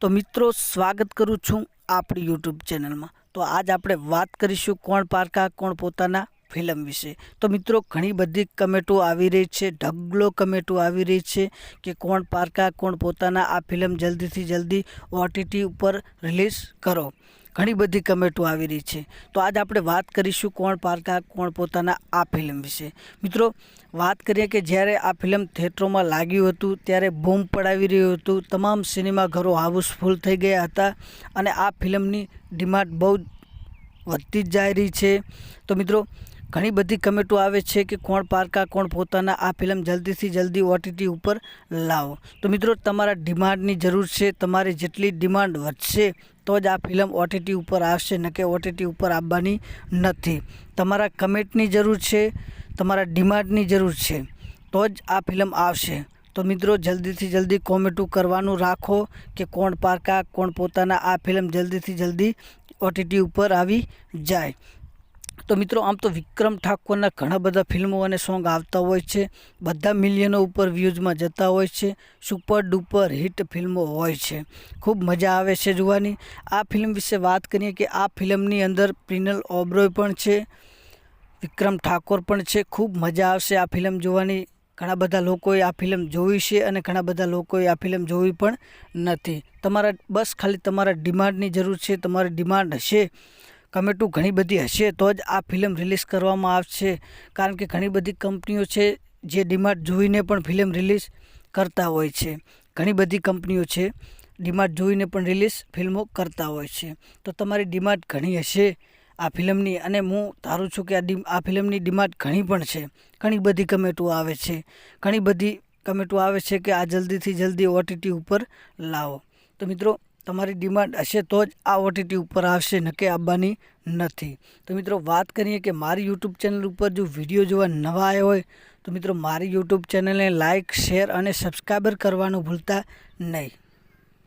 तो मित्रों स्वागत करूँ छूँ आपणी यूट्यूब चैनल में। तो आज આપણે વાત કરીશું કોણ પારકા કોણ પોતાના ફિલ્મ વિશે। તો મિત્રો ઘણી બધી કમેન્ટો આવી રહી છે, ઢગલો કમેન્ટો આવી રહી છે કે કોણ પારકા કોણ પોતાના આ ફિલ્મ જલ્દીથી જલ્દી ઓટીટી ઉપર રિલીઝ કરો। ઘણી બધી કમેન્ટો આવી રહી છે। તો આજ આપણે વાત કરીશું કોણ પારકા કોણ પોતાના આ ફિલ્મ વિશે। મિત્રો વાત કરીએ કે જ્યારે આ ફિલ્મ થિયેટરોમાં લાગ્યું હતું ત્યારે બૂમ પડાવી રહ્યું હતું, તમામ સિનેમાઘરો હાઉસફુલ થઈ ગયા હતા અને આ ફિલ્મની ડિમાન્ડ બહુ વધતી જ જઈ રહી છે। તો મિત્રો ઘણી બધી કમેન્ટો આવે છે કે કોણ પારકા કોણ પોતાના આ ફિલ્મ જલ્દીથી જલ્દી ઓટીટી ઉપર લાવો। તો મિત્રો તમારા ડિમાન્ડની જરૂર છે, તમારી જેટલી ડિમાન્ડ વધશે તો જ આ ફિલ્મ ઓટીટી ઉપર આવશે, ન કે ઓટીટી ઉપર આવવાની નથી। તમારા કમેન્ટની જરૂર છે, તમારા ડિમાન્ડની જરૂર છે તો જ આ ફિલ્મ આવશે। તો મિત્રો જલ્દીથી જલ્દી કોમેન્ટો કરવાનું રાખો કે કોણ પારકા કોણ પોતાના આ ફિલ્મ જલ્દીથી જલ્દી ઓટીટી ઉપર આવી જાય। तो मित्रों आम तो विक्रम ठाकुरना घણા બધા ફિલ્મો અને સોંગ આવતા હોય છે, બધા મિલિયનો ઉપર વ્યૂઝમાં જતા હોય છે, સુપર ડુપર હિટ ફિલ્મો હોય છે, ખૂબ મજા આવે છે જોવાની। આ ફિલ્મ વિશે વાત કરીએ કે આ ફિલ્મની અંદર પ્રિનલ ઓબરોય પણ છે, વિક્રમ ઠાકોર પણ છે, ખૂબ મજા આવશે આ ફિલ્મ જોવાની। ઘણા બધા લોકોએ આ ફિલ્મ જોઈ છે અને ઘણા બધા લોકોએ આ ફિલ્મ જોઈ પણ નથી। તમારા બસ ખાલી તમારા ડિમાન્ડની જરૂર છે, તમારી ડિમાન્ડ હશે, કમેન્ટો ઘણી બધી હશે તો જ આ ફિલ્મ રિલીઝ કરવામાં આવશે। કારણ કે ઘણી બધી કંપનીઓ છે જે ડિમાન્ડ જોઈને પણ ફિલ્મ રિલીઝ કરતા હોય છે, ઘણી બધી કંપનીઓ છે ડિમાન્ડ જોઈને પણ રિલીઝ ફિલ્મો કરતા હોય છે। તો તમારી ડિમાન્ડ ઘણી હશે આ ફિલ્મની અને હું ધારું છું કે આ ફિલ્મની ડિમાન્ડ ઘણી પણ છે। ઘણી બધી કમેન્ટો આવે છે, ઘણી બધી કમેન્ટો આવે છે કે આ જલ્દીથી જલ્દી ઓટીટી ઉપર લાવો। તો મિત્રો તમારી ડિમાન્ડ હશે તો જ આ ઓટીટી ઉપર આવશે, ન કે આવવાની નથી। તો મિત્રો વાત કરીએ કે મારી યુટ્યુબ ચેનલ ઉપર જો વિડીયો જોવા નવા આવ્યા હોય તો મિત્રો મારી યુટ્યુબ ચેનલને લાઇક શેર અને સબસ્ક્રાઈબર કરવાનું ભૂલતા નહીં।